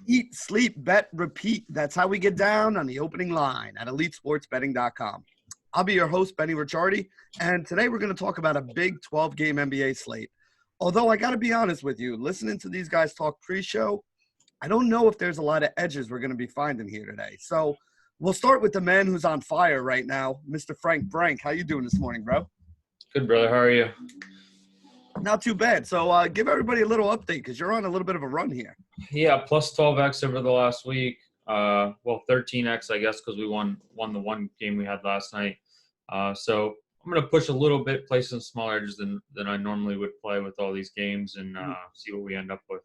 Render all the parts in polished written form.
Eat, sleep, bet, repeat. That's how we get down on the opening line at EliteSportsBetting.com. I'll be your host, Benny Ricciardi, and today we're going to talk about a big 12-game NBA slate. Although I got to be honest with you, listening to these guys talk pre-show, I don't know if there's a lot of edges we're going to be finding here today. So we'll start with the man who's on fire right now, Mr. Frank Brank. How you doing this morning, bro? Good, brother. How are you? Not too bad. So give everybody a little update because you're on a little bit of a run here. Yeah, plus 12x over the last week. 13x, I guess, because we won the one game we had last night. So I'm going to push a little bit, play some smaller edges than I normally would play with all these games and see what we end up with.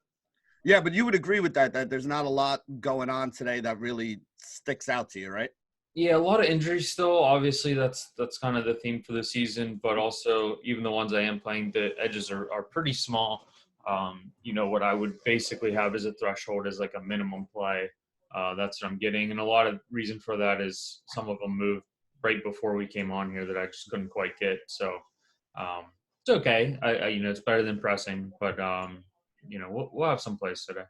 Yeah, but you would agree with that there's not a lot going on today that really sticks out to you, right? Yeah, a lot of injuries still. Obviously, that's kind of the theme for the season. But also, even the ones I am playing, the edges are pretty small. What I would basically have as a threshold is like a minimum play. That's what I'm getting. And a lot of reason for that is some of them moved right before we came on here that I just couldn't quite get. So it's okay. It's better than pressing. But, we'll have some plays today.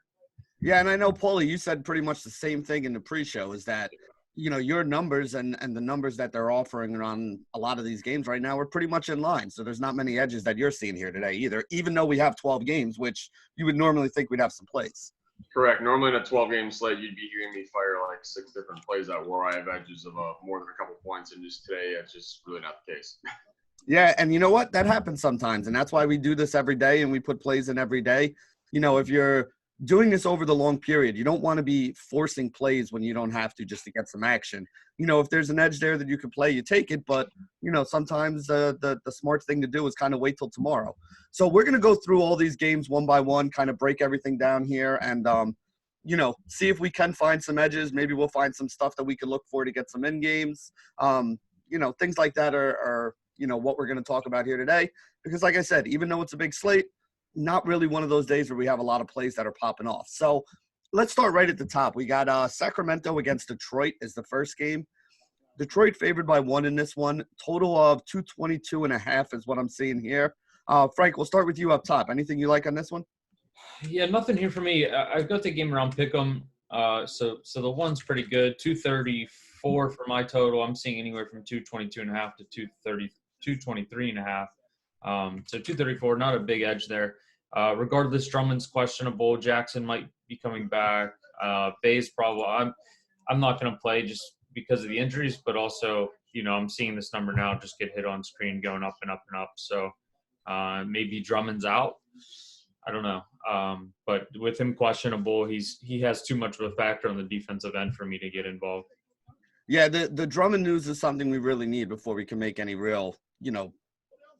Yeah, and I know, Paulie, you said pretty much the same thing in the pre-show is that, your numbers and the numbers that they're offering on a lot of these games right now are pretty much in line. So there's not many edges that you're seeing here today either, even though we have 12 games, which you would normally think we'd have some plays. Correct. Normally in a 12-game slate, you'd be hearing me fire like 6 different plays out where I have edges of more than a couple points, and just today it's just really not the case. Yeah, and you know what? That happens sometimes, and that's why we do this every day and we put plays in every day. If you're doing this over the long period, you don't want to be forcing plays when you don't have to just to get some action. If there's an edge there that you can play, you take it. But, sometimes the smart thing to do is kind of wait till tomorrow. So we're going to go through all these games one by one, kind of break everything down here and, see if we can find some edges. Maybe we'll find some stuff that we could look for to get some in games. Things like that are what we're going to talk about here today. Because like I said, even though it's a big slate, not really one of those days where we have a lot of plays that are popping off. So let's start right at the top. We got Sacramento against Detroit is the first game. Detroit favored by 1 in this one. Total of 222.5 is what I'm seeing here. Frank, we'll start with you up top. Anything you like on this one? Yeah, nothing here for me. I've got the game around Pick'em. So the one's pretty good. 234 for my total. I'm seeing anywhere from 222.5 to 223.5. So 234, not a big edge there. Regardless, Drummond's questionable. Jackson might be coming back. Bay's probably. I'm not going to play just because of the injuries, but also, I'm seeing this number now just get hit on screen going up and up and up. So maybe Drummond's out. I don't know. But with him questionable, he has too much of a factor on the defensive end for me to get involved. Yeah, the Drummond news is something we really need before we can make any real,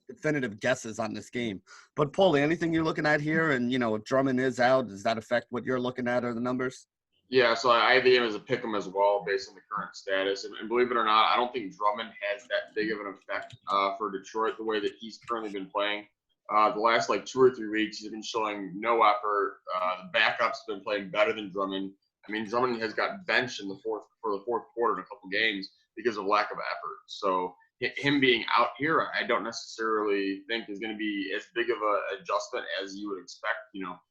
definitive guesses on this game. But Paulie, anything you're looking at here? And, if Drummond is out, does that affect what you're looking at or the numbers? Yeah, so I have the game as a pick 'em as well based on the current status. And believe it or not, I don't think Drummond has that big of an effect for Detroit the way that he's currently been playing. The last 2 or 3 weeks, he's been showing no effort. The backups have been playing better than Drummond. I mean, Drummond has got benched in the fourth quarter in a couple games because of lack of effort. So him being out here, I don't necessarily think is going to be as big of an adjustment as you would expect.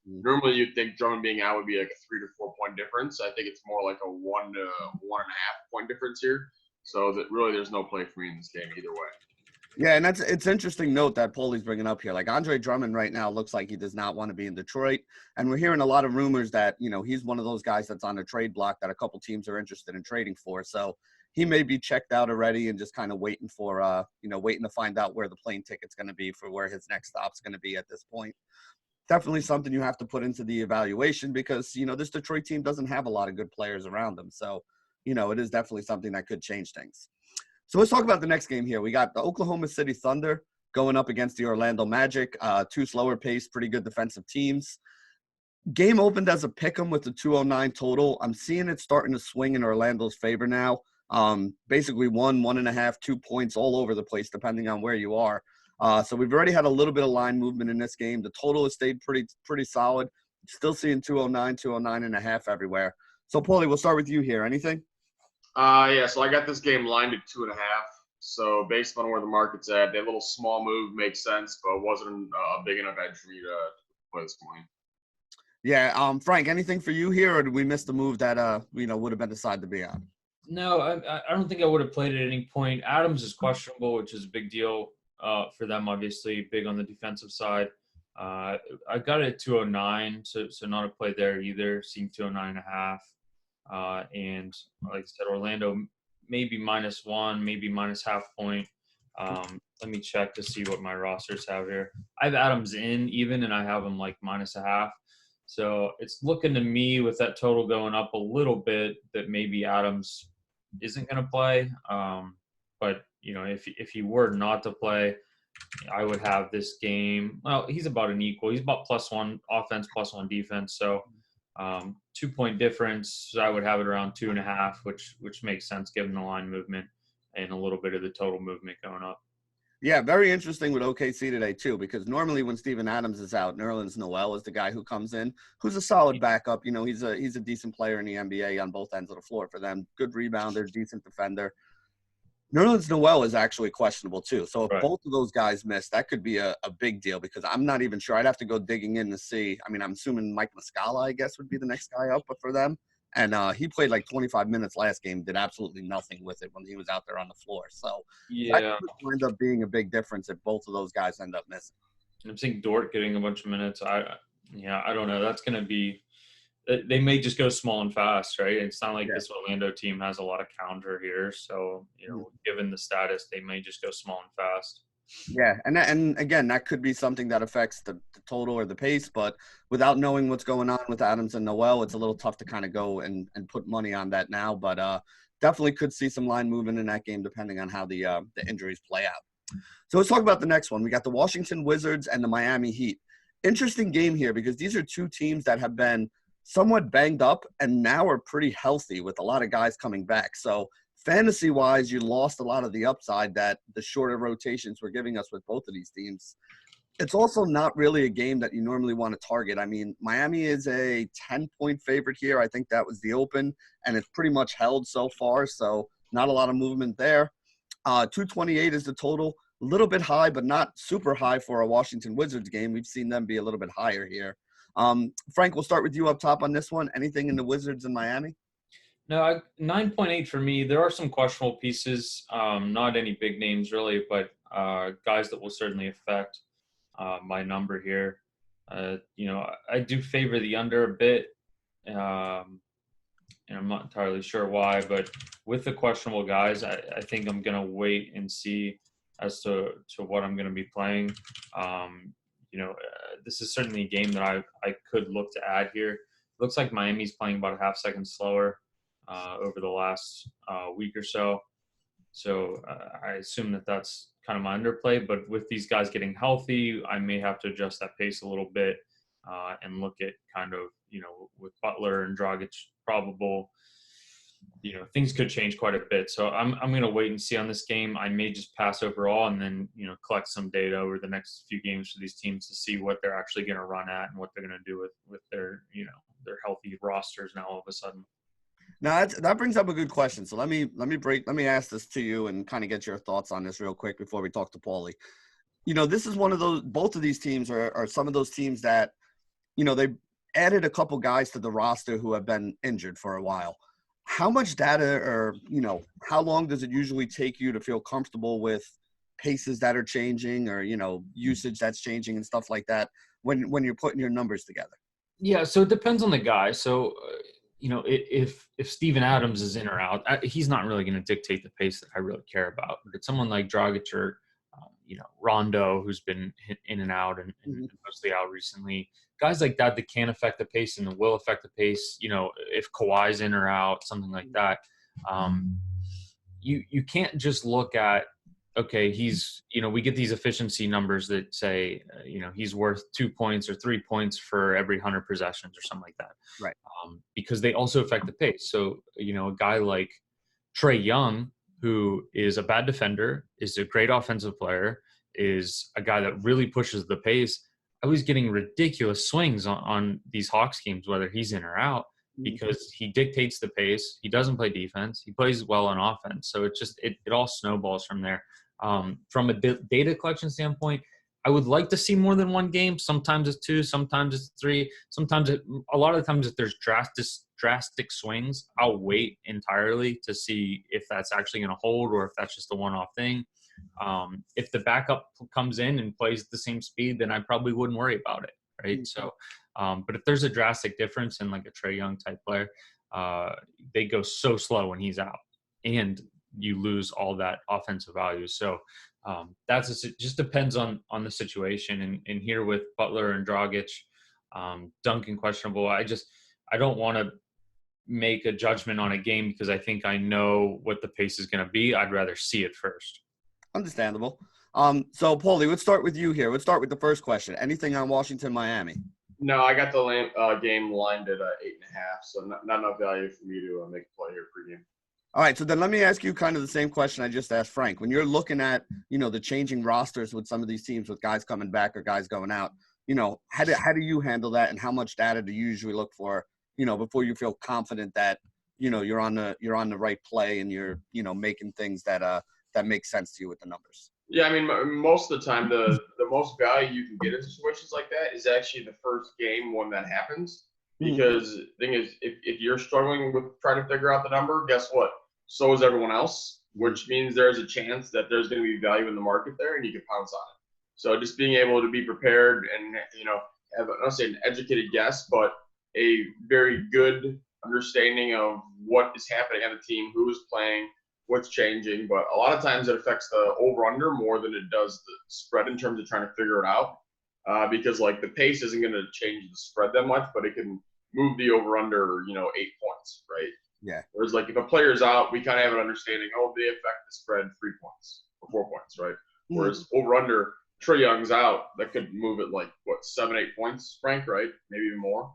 Normally you'd think Drummond being out would be like a 3 to 4 point difference. I think it's more like a 1 to 1.5 point difference here. So that really there's no play for me in this game either way. Yeah, and it's interesting note that Paulie's bringing up here. Like Andre Drummond right now looks like he does not want to be in Detroit. And we're hearing a lot of rumors that, he's one of those guys that's on a trade block that a couple teams are interested in trading for. So he may be checked out already and just kind of waiting for, waiting to find out where the plane ticket's going to be for where his next stop's going to be at this point. Definitely something you have to put into the evaluation because, this Detroit team doesn't have a lot of good players around them. So, it is definitely something that could change things. So let's talk about the next game here. We got the Oklahoma City Thunder going up against the Orlando Magic, 2 slower paced, pretty good defensive teams. Game opened as a pick'em with the 209 total. I'm seeing it starting to swing in Orlando's favor now. Basically 1, 1.5, 2 points all over the place, depending on where you are. So we've already had a little bit of line movement in this game. The total has stayed pretty solid. Still seeing 209, 209.5 everywhere. So Paulie, we'll start with you here. Anything? Yeah, so I got this game lined at 2.5. So based on where the market's at, that little small move makes sense, but it wasn't a big enough edge for me to play this morning. Yeah, Frank, anything for you here, or did we miss the move that would have been decided to be on? No, I don't think I would have played at any point. Adams is questionable, which is a big deal for them, obviously, big on the defensive side. I got it at 209, so not a play there either, seeing 209.5. And like I said, Orlando maybe -1, maybe minus half point. Let me check to see what my rosters have here. I have Adams in even, and I have him like -0.5. So it's looking to me with that total going up a little bit that maybe Adams isn't going to play. But if he were not to play, I would have this game. Well, he's about an equal. He's about +1 offense, +1 defense. So 2-point difference. So I would have it around 2.5, which makes sense given the line movement and a little bit of the total movement going up. Yeah, very interesting with OKC today too, because normally when Steven Adams is out, Nerlens Noel is the guy who comes in, who's a solid backup. He's a decent player in the NBA on both ends of the floor for them. Good rebounder, decent defender. Nerlens Noel is actually questionable too. So if Right. both of those guys miss, that could be a big deal because I'm not even sure. I'd have to go digging in to see. I mean, I'm assuming Mike Muscala, I guess, would be the next guy up for them. And he played like 25 minutes last game, did absolutely nothing with it when he was out there on the floor. So that Yeah. could end up being a big difference if both of those guys end up missing. I'm seeing Dort getting a bunch of minutes. I don't know. That's going to be. They may just go small and fast, right? It's not like Yeah. this Orlando team has a lot of counter here. So given the status, they may just go small and fast. Yeah, and again, that could be something that affects the total or the pace, but without knowing what's going on with Adams and Noel, it's a little tough to kind of go and put money on that now. But definitely could see some line movement in that game depending on how the injuries play out. So let's talk about the next one. We got the Washington Wizards and the Miami Heat. Interesting game here because these are two teams that have been somewhat banged up and now are pretty healthy with a lot of guys coming back. So fantasy-wise, you lost a lot of the upside that the shorter rotations were giving us with both of these teams. It's also not really a game that you normally want to target. I mean, Miami is a 10-point favorite here. I think that was the open, and it's pretty much held so far, so not a lot of movement there. 228 is the total. A little bit high, but not super high for a Washington Wizards game. We've seen them be a little bit higher here. Frank, we'll start with you up top on this one. Anything in the Wizards in Miami? No, 9.8 for me. There are some questionable pieces, not any big names really, but guys that will certainly affect my number here. I do favor the under a bit, and I'm not entirely sure why, but with the questionable guys, I think I'm going to wait and see as to what I'm going to be playing. This is certainly a game that I could look to add here. Looks like Miami's playing about a half second slower over the last week or so. So I assume that that's kind of my underplay. But with these guys getting healthy, I may have to adjust that pace a little bit and look at kind of, with Butler and Dragic probable, things could change quite a bit. So I'm going to wait and see on this game. I may just pass overall and then, collect some data over the next few games for these teams to see what they're actually going to run at and what they're going to do with their, their healthy rosters now all of a sudden. Now that brings up a good question. So let me ask this to you and kind of get your thoughts on this real quick before we talk to Paulie. This is one of those. Both of these teams are some of those teams that, they added a couple guys to the roster who have been injured for a while. How much data or how long does it usually take you to feel comfortable with paces that are changing or usage that's changing and stuff like that when you're putting your numbers together? Yeah, so it depends on the guy. So. If Steven Adams is in or out, he's not really going to dictate the pace that I really care about. But someone like Dragic or, Rondo, who's been in and out and mostly out recently, guys like that can affect the pace and will affect the pace. If Kawhi's in or out, something like that. You can't just look at, okay, he's, we get these efficiency numbers that say, he's worth 2 points or 3 points for every 100 possessions or something like that. Right. Because they also affect the pace. So, a guy like Trae Young, who is a bad defender, is a great offensive player, is a guy that really pushes the pace. I was getting ridiculous swings on these Hawks games, whether he's in or out, because he dictates the pace. He doesn't play defense. He plays well on offense. So it all snowballs from there. From a data collection standpoint, I would like to see more than one game. Sometimes it's 2, sometimes it's 3. A lot of the times if there's drastic swings, I'll wait entirely to see if that's actually going to hold or if that's just a one-off thing. If the backup comes in and plays at the same speed, then I probably wouldn't worry about it, right? Mm-hmm. So, but if there's a drastic difference in like a Trae Young type player, they go so slow when he's out, and you lose all that offensive value. So it just depends on the situation. And here with Butler and Dragic, Duncan questionable, I don't want to make a judgment on a game because I think I know what the pace is going to be. I'd rather see it first. Understandable. So Paulie, let's start with you here. Let's start with the first question. Anything on Washington, Miami? No, I got the game lined at 8.5, so not enough value for me to make a play here pregame. All right, so then let me ask you kind of the same question I just asked Frank. When you're looking at, the changing rosters with some of these teams with guys coming back or guys going out, how do you handle that, and how much data do you usually look for, before you feel confident that, you're on the right play and you're, making things that make sense to you with the numbers? Yeah, I mean, most of the time, the most value you can get in situations like that is actually the first game when that happens. Because the thing is, if you're struggling with trying to figure out the number, guess what? So is everyone else, which means there's a chance that there's going to be value in the market there and you can pounce on it. So just being able to be prepared and, have, I don't say an educated guess, but a very good understanding of what is happening on the team, who is playing, what's changing. But a lot of times it affects the over-under more than it does the spread in terms of trying to figure it out. Because, like, the pace isn't going to change the spread that much, but it can move the over-under, 8 points, right? Yeah. Whereas, like, if a player's out, we kind of have an understanding, they affect the spread 3 points or 4 points, right? Mm-hmm. Whereas over-under, Trae Young's out, that could move it, like, 7, 8 points, Frank, right? Maybe even more.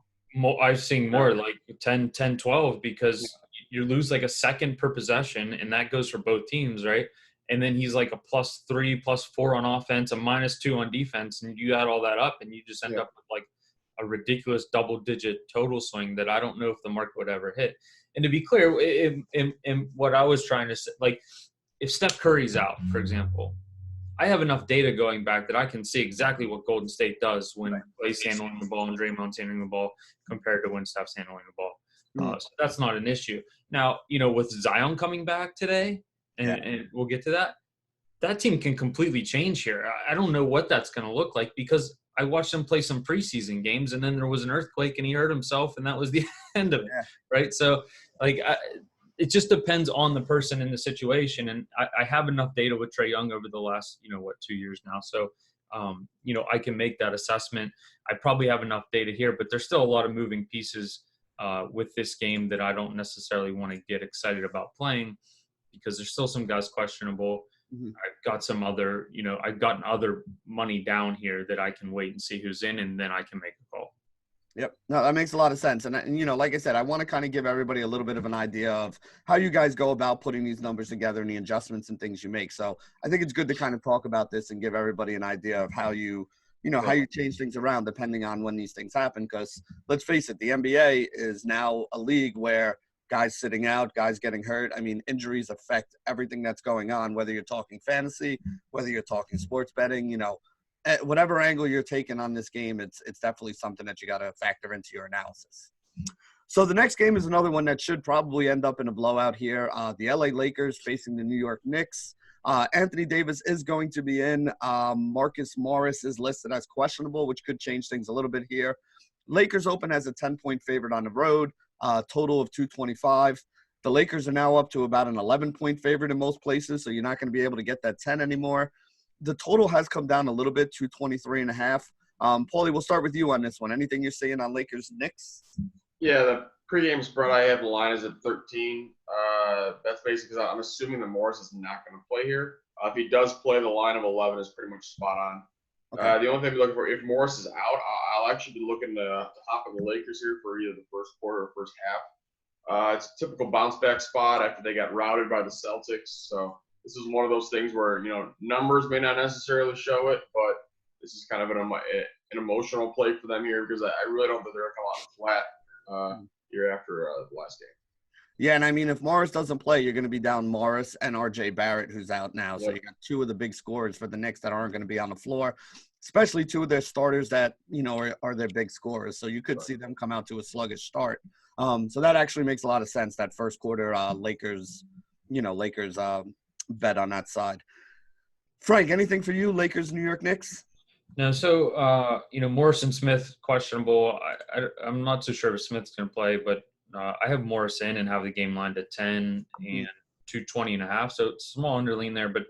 I've seen more, like 10, 12, because you lose, like, a second per possession, and that goes for both teams, right? And then he's like a +3, +4 on offense, a -2 on defense, and you add all that up, and you just end up with, like, a ridiculous double-digit total swing that I don't know if the market would ever hit. And to be clear, in what I was trying to say, like, if Steph Curry's out, for example, I have enough data going back that I can see exactly what Golden State does when Clay's handling the ball and Draymond's handling the ball compared to when Steph's handling the ball. So that's not an issue. Now, with Zion coming back today, and we'll get to that team can completely change here. I don't know what that's going to look like because I watched him play some preseason games, and then there was an earthquake, and he hurt himself, and that was the end of it, right? So, like, it just depends on the person and the situation, and I have enough data with Trae Young over the last, 2 years now. So, I can make that assessment. I probably have enough data here, but there's still a lot of moving pieces with this game that I don't necessarily want to get excited about playing because there's still some guys questionable. Mm-hmm. I've got some other, I've gotten other money down here that I can wait and see who's in, and then I can make a call. Yep. No, that makes a lot of sense. And like I said, I want to kind of give everybody a little bit of an idea of how you guys go about putting these numbers together and the adjustments and things you make. So I think it's good to kind of talk about this and give everybody an idea of how you change things around depending on when these things happen. Because let's face it, the NBA is now a league where guys sitting out, guys getting hurt. I mean, injuries affect everything that's going on, whether you're talking fantasy, whether you're talking sports betting, whatever angle you're taking on this game, it's definitely something that you got to factor into your analysis. So the next game is another one that should probably end up in a blowout here. The LA Lakers facing the New York Knicks. Anthony Davis is going to be in. Marcus Morris is listed as questionable, which could change things a little bit here. Lakers open as a 10-point favorite on the road. Total of 225. The Lakers are now up to about an 11-point favorite in most places, so you're not going to be able to get that 10 anymore. The total has come down a little bit, 223.5. Paulie, we'll start with you on this one. Anything you're seeing on Lakers Knicks? Yeah, the pregame spread I have the line is at 13. That's basically because I'm assuming that Morris is not going to play here. If he does play, the line of 11 is pretty much spot on. Okay. The only thing I'll be looking for, if Morris is out, I'll actually be looking to hop on the Lakers here for either the first quarter or first half. It's a typical bounce back spot after they got routed by the Celtics. So this is one of those things where, numbers may not necessarily show it, but this is kind of an emotional play for them here because I really don't think they're going to come out flat here after the last game. Yeah, and I mean, if Morris doesn't play, you're going to be down Morris and R.J. Barrett, who's out now. So you got two of the big scorers for the Knicks that aren't going to be on the floor. especially two of their starters that, you know, are their big scorers. So you could see them come out to a sluggish start. So that actually makes a lot of sense, that first quarter Lakers bet on that side. Frank, anything for you, Lakers, New York Knicks? No, so, Morrison Smith, questionable. I'm not so sure if Smith's going to play, but I have Morris in and have the game lined at 10 and 220.5. So it's small underlean there, but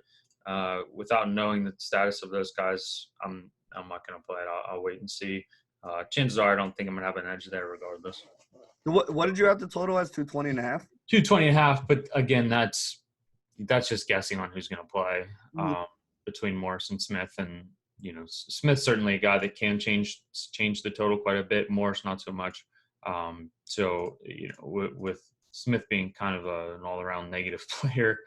without knowing the status of those guys, I'm not going to play it. I'll wait and see. Chances are I don't think I'm going to have an edge there regardless. What did you have the total as, 220.5? 220.5, but again, that's just guessing on who's going to play between Morris and Smith. And, Smith's certainly a guy that can change the total quite a bit. Morris, not so much. With Smith being kind of an all-around negative player,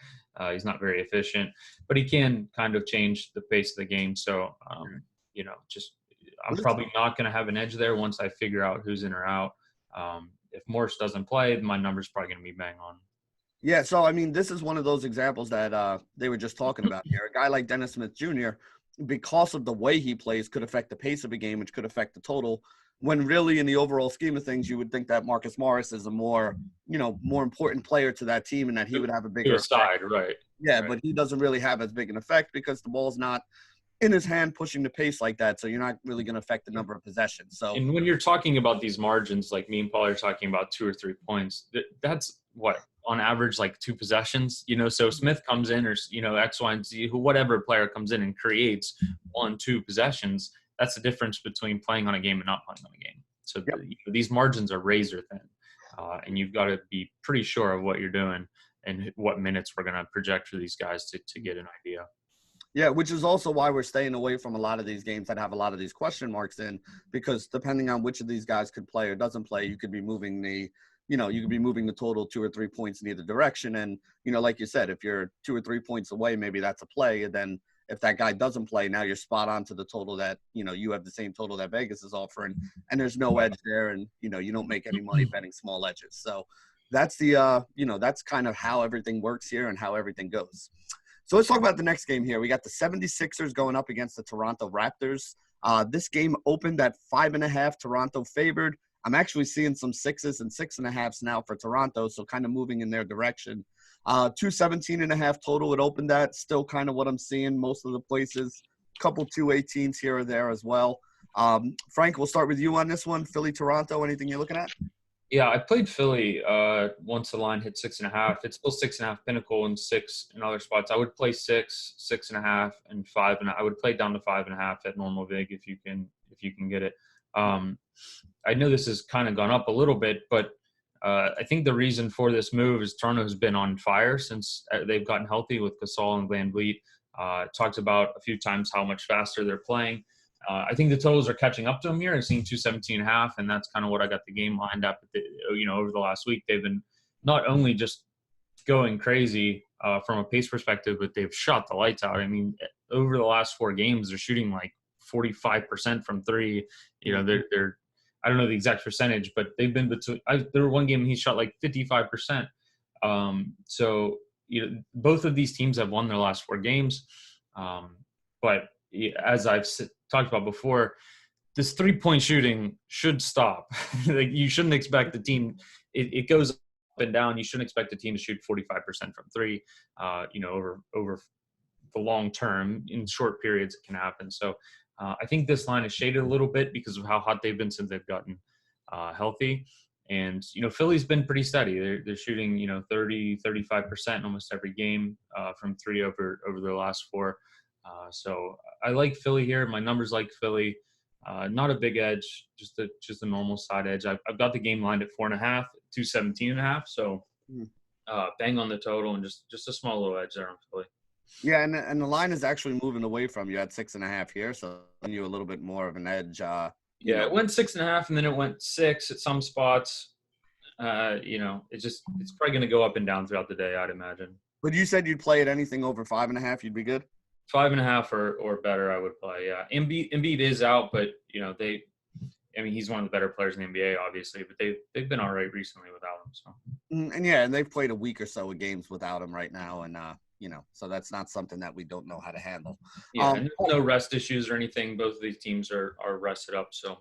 he's not very efficient, but he can kind of change the pace of the game. So, I'm probably not going to have an edge there once I figure out who's in or out. If Morris doesn't play, my number's probably going to be bang on. Yeah, so, I mean, this is one of those examples that they were just talking about here. A guy like Dennis Smith Jr., because of the way he plays, could affect the pace of a game, which could affect the total, when really in the overall scheme of things, you would think that Marcus Morris is a more important player to that team and that he would have a bigger side, right? Yeah, right. But he doesn't really have as big an effect because the ball's not in his hand pushing the pace like that, so you're not really going to affect the number of possessions. So, and when you're talking about these margins, like me and Paul are talking about 2 or 3 points, that's what, on average, like 2 possessions, so Smith comes in, or, X, Y, and Z, whatever player comes in and creates 1-2 possessions, that's the difference between playing on a game and not playing on a game. So these margins are razor thin, and you've got to be pretty sure of what you're doing and what minutes we're going to project for these guys to get an idea. Yeah, which is also why we're staying away from a lot of these games that have a lot of these question marks in, because depending on which of these guys could play or doesn't play, you could be moving the total 2 or 3 points in either direction. And, like you said, if you're 2 or 3 points away, maybe that's a play. And then if that guy doesn't play, now you're spot on to the total that, you have the same total that Vegas is offering, and there's no edge there, and, you don't make any money betting small edges. So that's that's kind of how everything works here and how everything goes. So let's talk about the next game here. We got the 76ers going up against the Toronto Raptors. This game opened at 5.5, Toronto favored. I'm actually seeing some 6s and 6.5s now for Toronto, so kind of moving in their direction. 217.5 total it opened at, still kind of what I'm seeing most of the places. Couple 218s here or there as well. Frank, we'll start with you on this one. Philly, Toronto, anything you're looking at? Yeah, I played Philly once the line hit 6.5. It's still 6.5 pinnacle and 6 in other spots. I would play 6, 6.5, and 5, and I would play down to 5.5 at normal vig if you can get it. I know this has kind of gone up a little bit, but I think the reason for this move is Toronto has been on fire since they've gotten healthy with Gasol and VanVleet. Talked about a few times how much faster they're playing. I think the totals are catching up to them here. I've seen 217.5, and that's kind of what I got the game lined up. Over the last week, they've been not only just going crazy from a pace perspective, but they've shot the lights out. I mean, over the last 4 games, they're shooting like 45% from 3. They're I don't know the exact percentage, but they've been between. There were one game and he shot like 55%. So both of these teams have won their last 4 games, but as I've talked about before, this 3-point shooting should stop. Like, you shouldn't expect the team. It goes up and down. You shouldn't expect the team to shoot 45% from 3. Over the long term. In short periods, it can happen. So I think this line is shaded a little bit because of how hot they've been since they've gotten healthy. And, Philly's been pretty steady. They're shooting, 30, 35% almost every game from 3 over their last 4. So I like Philly here. My numbers like Philly. Not a big edge, just a normal side edge. I've got the game lined at 4.5, 217.5. So bang on the total and just a small little edge there on Philly. Yeah, and the line is actually moving away from you at 6.5 here, so giving you a little bit more of an edge. It went 6.5, and then it went 6 at some spots. It's probably going to go up and down throughout the day, I'd imagine. But you said you'd play at anything over 5.5, you'd be good? 5.5 or better, I would play. Yeah, Embiid is out, but he's one of the better players in the NBA, obviously. But they've been all right recently without him. So. And they've played a week or so of games without him right now, and so that's not something that we don't know how to handle. Yeah, and there's no rest issues or anything. Both of these teams are rested up. So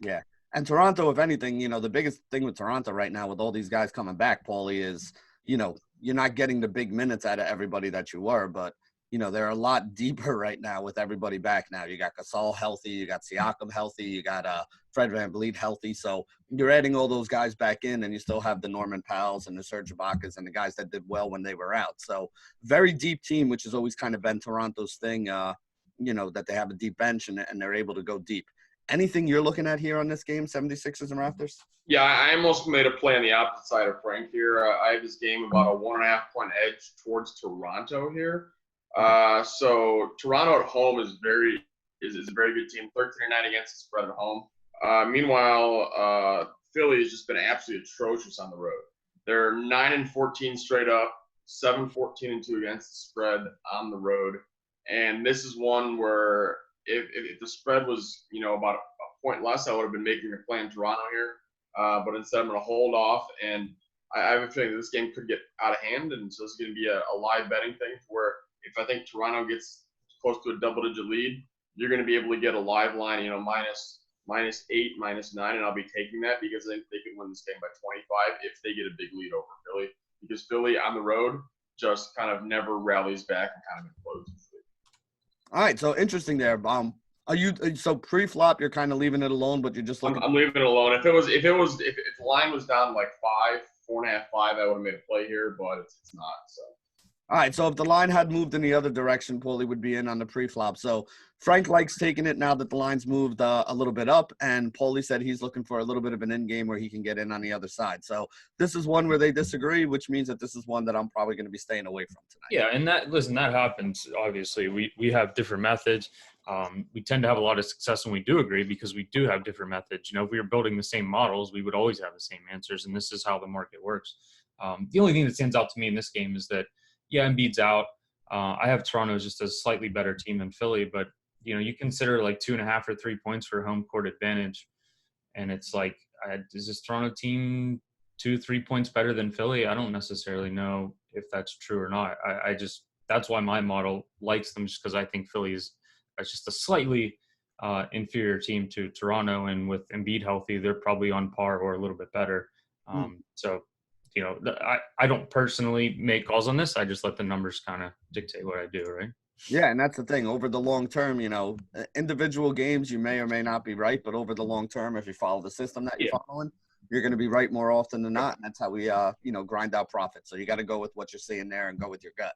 yeah. And Toronto, if anything, the biggest thing with Toronto right now with all these guys coming back, Paulie, is, you're not getting the big minutes out of everybody that you were, but, they're a lot deeper right now with everybody back now. You got Gasol healthy, you got Siakam healthy, you got Fred VanVleet healthy. So you're adding all those guys back in, and you still have the Norman Powells and the Serge Ibakas and the guys that did well when they were out. So very deep team, which has always kind of been Toronto's thing, that they have a deep bench and they're able to go deep. Anything you're looking at here on this game, 76ers and Raptors? Yeah, I almost made a play on the opposite side of Frank here. I have this game about a 1.5 point edge towards Toronto here. So Toronto at home is a very good team, 13-9 against the spread at home. Meanwhile, Philly has just been absolutely atrocious on the road. They're 9-14 straight up, 7-14-2 against the spread on the road. And this is one where if the spread was, about a point less, I would have been making a play in Toronto here. But instead, I'm going to hold off. And I have a feeling that this game could get out of hand. And so this is going to be a live betting thing where if I think Toronto gets close to a double-digit lead, you're going to be able to get a live line, minus 8, minus 9, and I'll be taking that because I think they can win this game by 25 if they get a big lead over Philly. Because Philly on the road just kind of never rallies back and kind of implodes. All right, so interesting there. Are you so pre-flop? You're kind of leaving it alone, but you're just looking. I'm leaving it alone. If the line was down like 4.5, 5, I would have made a play here, but it's not. So. All right, so if the line had moved in the other direction, Paulie would be in on the pre-flop. So Frank likes taking it now that the line's moved a little bit up, and Paulie said he's looking for a little bit of an in game where he can get in on the other side. So this is one where they disagree, which means that this is one that I'm probably going to be staying away from tonight. Yeah, and that happens. Obviously, we have different methods. We tend to have a lot of success when we do agree because we do have different methods. If we were building the same models, we would always have the same answers, and this is how the market works. The only thing that stands out to me in this game is that, yeah, Embiid's out. I have Toronto as just a slightly better team than Philly, but you consider like 2.5 or 3 points for home court advantage, and it's like, is this Toronto team 2-3 points better than Philly? I don't necessarily know if that's true or not. I just that's why my model likes them, just because I think Philly is just a slightly inferior team to Toronto, and with Embiid healthy, they're probably on par or a little bit better. So. I don't personally make calls on this. I just let the numbers kind of dictate what I do, right? Yeah, and that's the thing. Over the long term, individual games, you may or may not be right, but over the long term, if you follow the system that you're following, you're going to be right more often than not, and that's how we, grind out profit. So you got to go with what you're seeing there and go with your gut.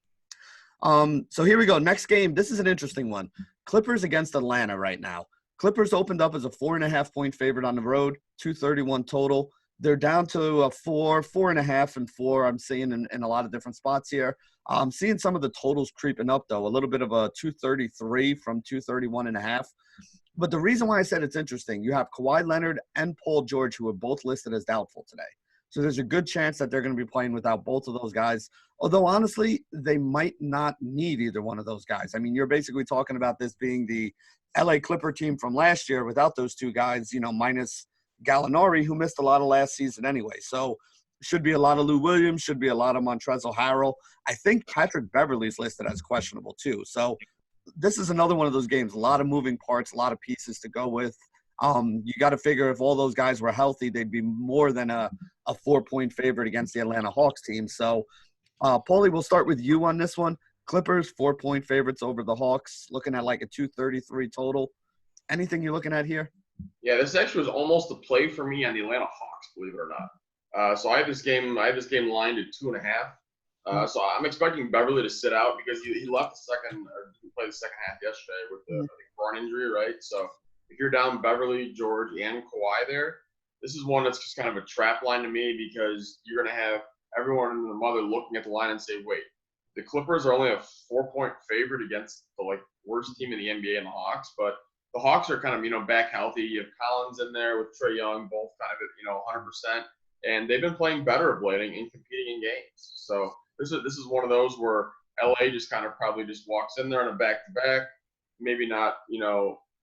So here we go. Next game. This is an interesting one. Clippers against Atlanta right now. Clippers opened up as a 4.5 point favorite on the road, 231 total. They're down to a 4.5, and 4. I'm seeing in a lot of different spots here. I'm seeing some of the totals creeping up, though. A little bit of a 233 from 231.5. But the reason why I said it's interesting, you have Kawhi Leonard and Paul George, who are both listed as doubtful today. So there's a good chance that they're going to be playing without both of those guys. Although, honestly, they might not need either one of those guys. I mean, you're basically talking about this being the LA Clipper team from last year without those two guys, minus Gallinari, who missed a lot of last season anyway. So should be a lot of Lou Williams, should be a lot of Montrezl Harrell. I think Patrick Beverley's listed as questionable too. So this is another one of those games, a lot of moving parts, a lot of pieces to go with. You got to figure if all those guys were healthy, they'd be more than a 4-point favorite against the Atlanta Hawks team. So, Paulie, we'll start with you on this one. Clippers, 4-point favorites over the Hawks, looking at like a 233 total. Anything you're looking at here? Yeah, this actually was almost a play for me on the Atlanta Hawks, believe it or not. So I have this game lined at 2.5. So I'm expecting Beverley to sit out because he left he played the second half yesterday with the groin injury, right? So if you're down Beverley, George, and Kawhi there, this is one that's just kind of a trap line to me because you're going to have everyone and their mother looking at the line and say, wait, the Clippers are only a 4-point favorite against the worst team in the NBA and the Hawks, but the Hawks are kind of, back healthy. You have Collins in there with Trae Young, both kind of, 100%. And they've been playing better of late and competing in games. So this is one of those where LA just kind of probably just walks in there on a back-to-back, maybe not,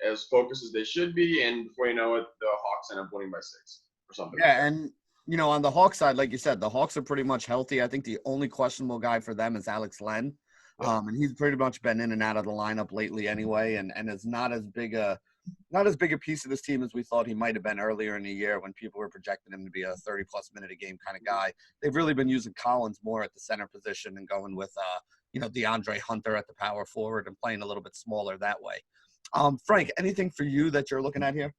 as focused as they should be. And before you know it, the Hawks end up winning by 6 or something. Yeah, and, on the Hawks side, like you said, the Hawks are pretty much healthy. I think the only questionable guy for them is Alex Len. And he's pretty much been in and out of the lineup lately anyway, and is not as big a piece of this team as we thought he might have been earlier in the year when people were projecting him to be a 30-plus minute a game kind of guy. They've really been using Collins more at the center position and going with DeAndre Hunter at the power forward and playing a little bit smaller that way. Frank, anything for you that you're looking at here?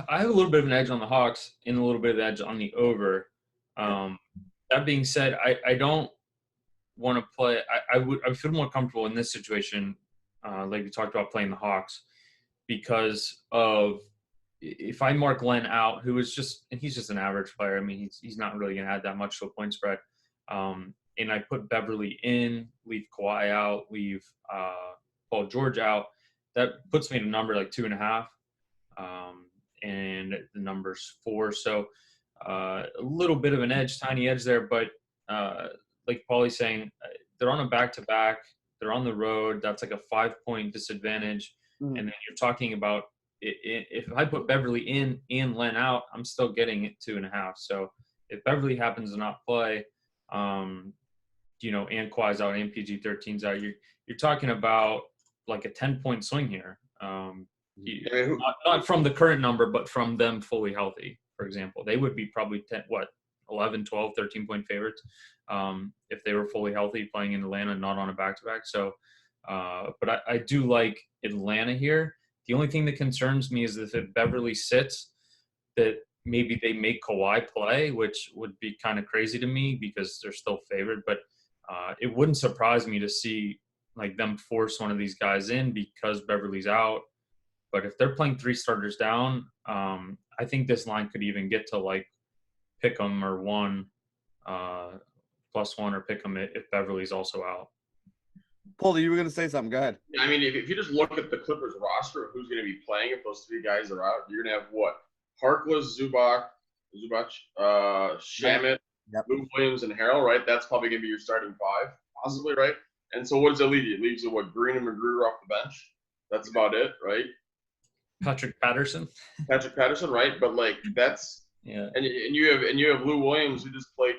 I have a little bit of an edge on the Hawks and a little bit of edge on the over. That being said, I don't want to play. I feel more comfortable in this situation, like we talked about, playing the Hawks, because of if I mark Len out, who is he's just an average player. I mean, he's not really going to add that much to a point spread. And I put Beverly in, leave Kawhi out, leave Paul George out. That puts me at a number like 2.5. And the number's 4. So a little bit of an edge, tiny edge there. But like Paulie's saying, they're on a back-to-back. They're on the road. That's like a 5-point disadvantage. Mm-hmm. And then you're talking about if I put Beverly in and Len out, I'm still getting it 2.5. So if Beverly happens to not play, and Kawhi's out and PG-13's out, you're talking about like a 10-point swing here. Not from the current number, but from them fully healthy, for example. They would be probably 11, 12, 13-point favorites if they were fully healthy playing in Atlanta, not on a back-to-back. So, but I do like Atlanta here. The only thing that concerns me is if Beverly sits, that maybe they make Kawhi play, which would be kind of crazy to me because they're still favored. But it wouldn't surprise me to see like them force one of these guys in because Beverly's out. But if they're playing 3 starters down, I think this line could even get to like pick 'em or 1 +1 or pick 'em if Beverly's also out. Paulie, you were going to say something. Go ahead. I mean, if you just look at the Clippers roster of who's going to be playing if those 3 guys are out, you're going to have what? Harkless, Zubac, Shamet, Lou Williams, and Harrell, right? That's probably going to be your starting 5, possibly, right? And so what does that leave you? It leaves you, Green and Magruder off the bench? That's about it, right? Patrick Patterson, right? But like that's yeah. And you have Lou Williams who just played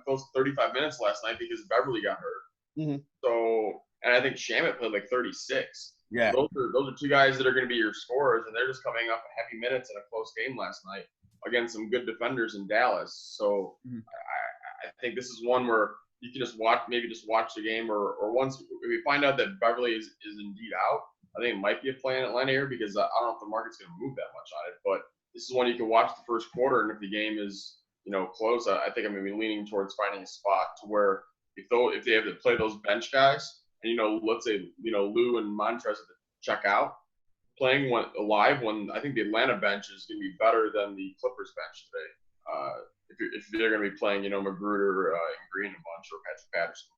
close to 35 minutes last night because Beverly got hurt. Mm-hmm. So and I think Shamet played like 36. Yeah, those are 2 guys that are going to be your scorers, and they're just coming up heavy minutes in a close game last night against some good defenders in Dallas. So I think this is one where you can just watch the game, or once if we find out that Beverly is indeed out, I think it might be a play in Atlanta here because I don't know if the market's going to move that much on it. But this is one you can watch the first quarter, and if the game is close, I think I'm going to be leaning towards finding a spot to where if they have to play those bench guys, and let's say Lou and Montrezl have to check out, playing live when I think the Atlanta bench is going to be better than the Clippers bench today. If they're going to be playing Magruder and Green a bunch or Patrick Patterson.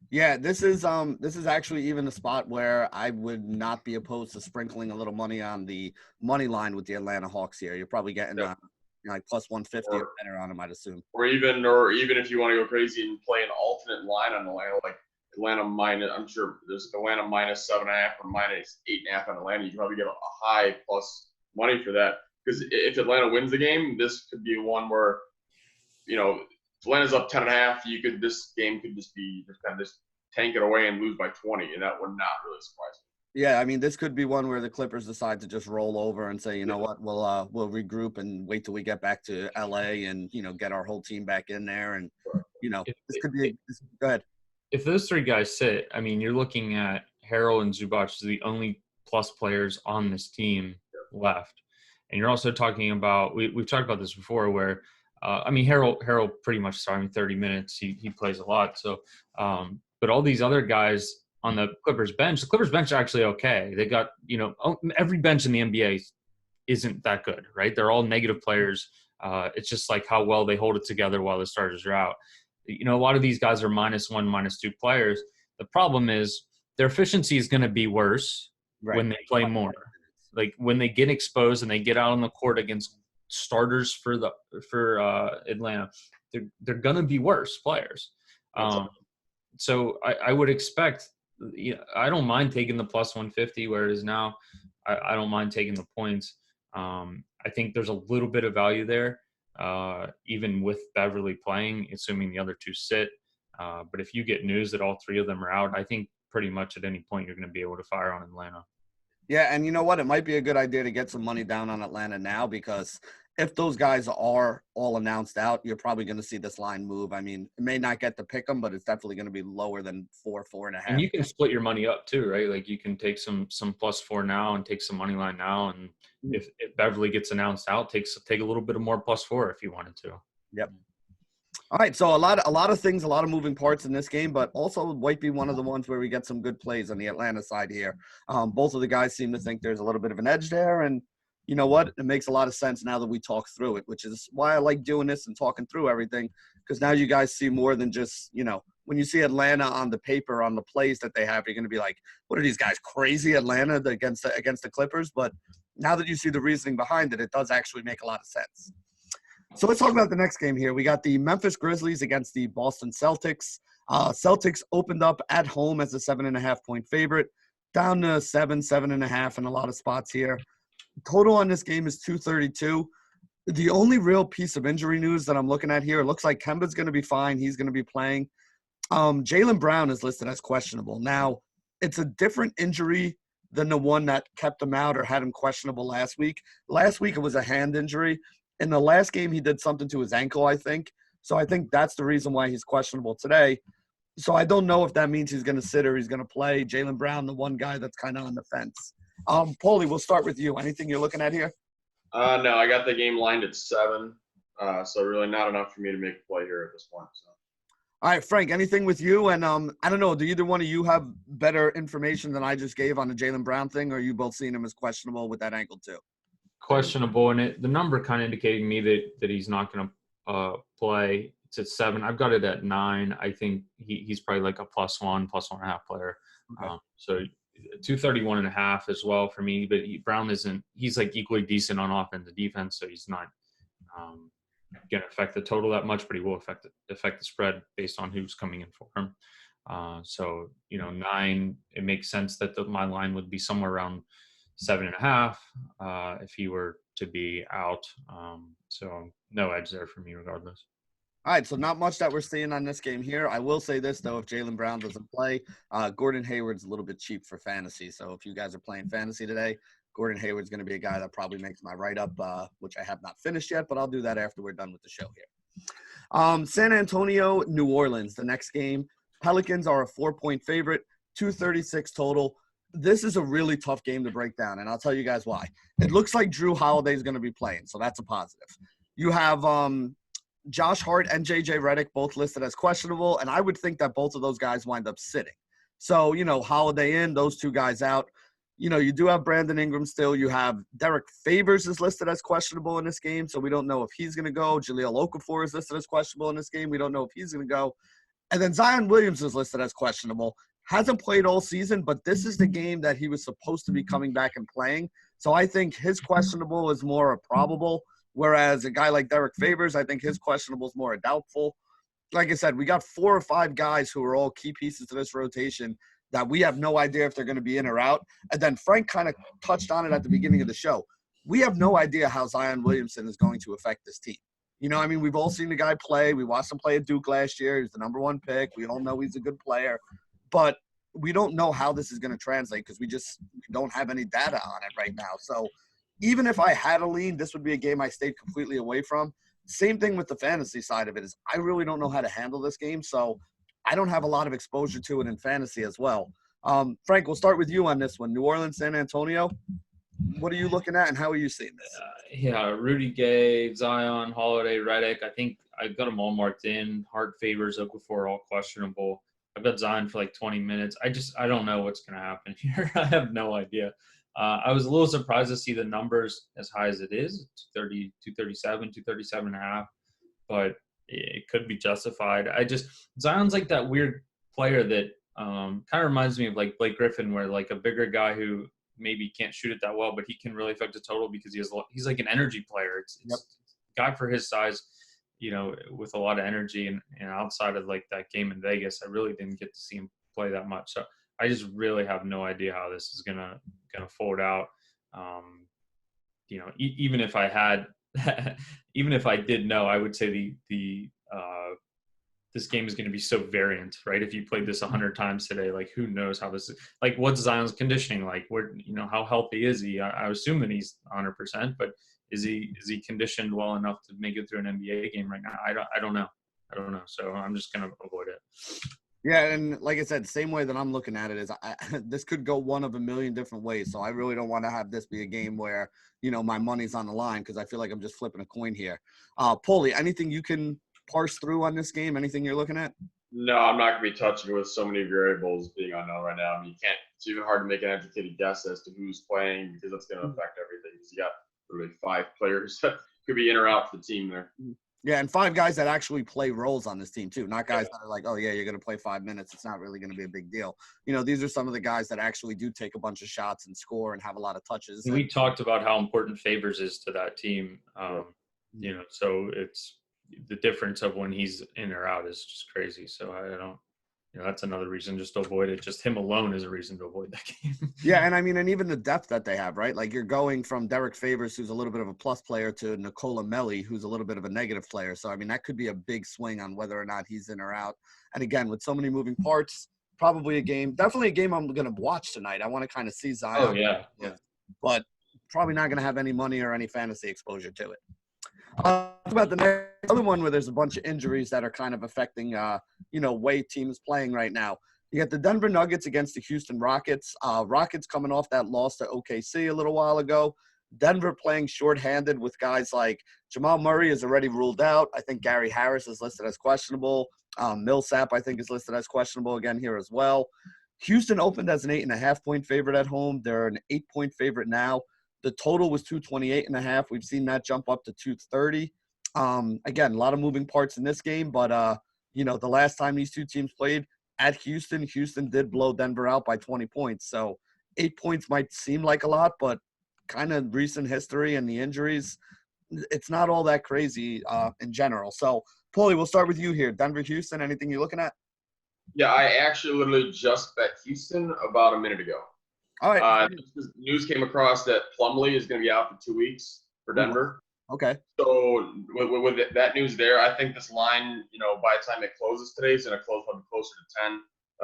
Yeah, this is actually even a spot where I would not be opposed to sprinkling a little money on the money line with the Atlanta Hawks here. You're probably getting like plus 150 or better on them, I'd assume. Or even if you want to go crazy and play an alternate line on Atlanta, like Atlanta minus, I'm sure there's Atlanta minus 7.5 or minus 8.5 on Atlanta. You can probably get a high plus money for that because if Atlanta wins the game, this could be one where if Atlanta's up 10.5, this game could just be just tank it away and lose by 20, and that would not really surprise me. Yeah, I mean, this could be one where the Clippers decide to just roll over and say, you know what, we'll regroup and wait till we get back to LA and get our whole team back in there, and this could be. Go ahead. If those 3 guys sit, I mean, you're looking at Harrell and Zubac as the only plus players on this team left, and you're also talking about we've talked about this before where. Harrell pretty much starting 30 minutes. He plays a lot. So, but all these other guys on the Clippers bench are actually okay. They got, every bench in the NBA isn't that good, right? They're all negative players. It's just like how well they hold it together while the starters are out. A lot of these guys are -1, -2 players. The problem is their efficiency is going to be worse when they play more. Like when they get exposed and they get out on the court against starters for Atlanta, they're gonna be worse players. So I would expect. I don't mind taking the plus 150 where it is now. I don't mind taking the points. I think there's a little bit of value there, even with Beverly playing, assuming the other 2 sit. But if you get news that all three of them are out, I think pretty much at any point you're going to be able to fire on Atlanta. Yeah, and you know what? It might be a good idea to get some money down on Atlanta now, because if those guys are all announced out, you're probably going to see this line move. I mean, it may not get to pick them, but it's definitely going to be lower than 4.5. And you can split your money up too, right? Like you can take some +4 now and take some money line now. And if Beverly gets announced out, take a little bit of more +4 if you wanted to. Yep. All right, so a lot of things, a lot of moving parts in this game, but also might be one of the ones where we get some good plays on the Atlanta side here. Both of the guys seem to think there's a little bit of an edge there, and you know what? It makes a lot of sense now that we talk through it, which is why I like doing this and talking through everything, because now you guys see more than just, when you see Atlanta on the paper, on the plays that they have, you're going to be like, what are these guys, crazy, Atlanta against the Clippers? But now that you see the reasoning behind it, it does actually make a lot of sense. So let's talk about the next game here. We got the Memphis Grizzlies against the Boston Celtics. Celtics opened up at home as a 7.5-point favorite, down to 7.5 in a lot of spots here. Total on this game is 232. The only real piece of injury news that I'm looking at here, it looks like Kemba's going to be fine. He's going to be playing. Jaylen Brown is listed as questionable. Now, it's a different injury than the one that kept him out or had him questionable last week. Last week, it was a hand injury. In the last game, he did something to his ankle, I think. So I think that's the reason why he's questionable today. So I don't know if that means he's going to sit or he's going to play. Jaylen Brown, the one guy that's kind of on the fence. Paulie, we'll start with you. Anything you're looking at here? No, I got the game lined at 7. So really not enough for me to make a play here at this point. So. All right, Frank, anything with you? And I don't know, do either one of you have better information than I just gave on the Jaylen Brown thing, or are you both seeing him as questionable with that ankle too? Questionable, and the number kind of indicating me that he's not going to play. It's at 7. I've got it at 9. I think he's probably like a +1.5 player. Okay. So 231.5 as well for me. But Brown isn't. He's like equally decent on offense and defense, so he's not going to affect the total that much. But he will affect the spread based on who's coming in for him. So 9. It makes sense that my line would be somewhere around 7.5 if he were to be out. So no edge there for me regardless. All right, so not much that we're seeing on this game here. I will say this, though, if Jaylen Brown doesn't play, Gordon Hayward's a little bit cheap for fantasy. So if you guys are playing fantasy today, Gordon Hayward's going to be a guy that probably makes my write-up, which I have not finished yet, but I'll do that after we're done with the show here. San Antonio, New Orleans, the next game. Pelicans are a 4-point favorite, 236 total. This is a really tough game to break down, and I'll tell you guys why. It looks like Drew Holiday is going to be playing, so that's a positive. You have Josh Hart and J.J. Redick both listed as questionable, and I would think that both of those guys wind up sitting. So, Holiday in, those two guys out. You do have Brandon Ingram still. You have Derek Favors is listed as questionable in this game, so we don't know if he's going to go. Jahlil Okafor is listed as questionable in this game. We don't know if he's going to go. And then Zion Williams is listed as questionable. Hasn't played all season, but this is the game that he was supposed to be coming back and playing. So I think his questionable is more a probable, whereas a guy like Derek Favors, I think his questionable is more a doubtful. Like I said, we got 4 or 5 guys who are all key pieces to this rotation that we have no idea if they're going to be in or out. And then Frank kind of touched on it at the beginning of the show. We have no idea how Zion Williamson is going to affect this team. We've all seen the guy play. We watched him play at Duke last year. He was the #1 pick. We all know he's a good player. But we don't know how this is going to translate because we don't have any data on it right now. So even if I had a lean, this would be a game I stayed completely away from. Same thing with the fantasy side of it is I really don't know how to handle this game. So I don't have a lot of exposure to it in fantasy as well. Frank, we'll start with you on this one. New Orleans, San Antonio. What are you looking at and how are you seeing this? Rudy Gay, Zion, Holiday, Redick. I think I've got them all marked in. Hart, Favors, Okafor, all questionable. I've got Zion for like 20 minutes. I don't know what's going to happen here. I have no idea. I was a little surprised to see the numbers as high as it is, 230, 237, 237.5, but it could be justified. Zion's like that weird player that kind of reminds me of like Blake Griffin, where like a bigger guy who maybe can't shoot it that well, but he can really affect the total because he's like an energy player. It's a guy for his size, with a lot of energy, and outside of like that game in Vegas, I really didn't get to see him play that much. So I just really have no idea how this is gonna fold out. Even if I had, even if I did know, I would say the this game is going to be so variant, right? If you played this 100 times today, like who knows how this, like what's Zion's conditioning like? Where, how healthy is he? I assume that he's 100%, but is he conditioned well enough to make it through an NBA game right now? I don't know. So I'm just going to avoid it. Yeah, and like I said, same way that I'm looking at it is this could go one of a million different ways. So I really don't want to have this be a game where, my money's on the line because I feel like I'm just flipping a coin here. Paulie, anything you can parse through on this game? Anything you're looking at? No, I'm not going to be touching it with so many variables being unknown right now. I mean, it's even hard to make an educated guess as to who's playing because that's going to affect everything. Because you got really 5 players that could be in or out for the team there. Yeah, and 5 guys that actually play roles on this team too, not guys that are like, oh yeah, you're going to play 5 minutes. It's not really going to be a big deal. These are some of the guys that actually do take a bunch of shots and score and have a lot of touches. We talked about how important Favors is to that team. So it's the difference of when he's in or out is just crazy. So I don't. That's another reason just to avoid it. Just him alone is a reason to avoid that game. Yeah, and I mean, and even the depth that they have, right? Like you're going from Derek Favors, who's a little bit of a plus player, to Nicola Melli, who's a little bit of a negative player. So, I mean, that could be a big swing on whether or not he's in or out. And again, with so many moving parts, definitely a game I'm going to watch tonight. I want to kind of see Zion. Oh, yeah. But probably not going to have any money or any fantasy exposure to it. Talk about the next other one where there's a bunch of injuries that are kind of affecting, way teams playing right now. You got the Denver Nuggets against the Houston Rockets. Rockets coming off that loss to OKC a little while ago. Denver playing shorthanded with guys like Jamal Murray is already ruled out. I think Gary Harris is listed as questionable. Millsap, I think, is listed as questionable again here as well. Houston opened as an 8.5-point favorite at home. They're an 8-point favorite now. The total was 228.5. We've seen that jump up to 230. Again, a lot of moving parts in this game, but the last time these two teams played at Houston did blow Denver out by 20 points. So 8 points might seem like a lot, but kind of recent history and the injuries, it's not all that crazy in general. So, Paulie, we'll start with you here. Denver, Houston, anything you're looking at? Yeah, I actually literally just bet Houston about a minute ago. All right. News came across that Plumlee is going to be out for 2 weeks for Denver. Okay. So with that news there, I think this line, by the time it closes today, is going to close probably closer to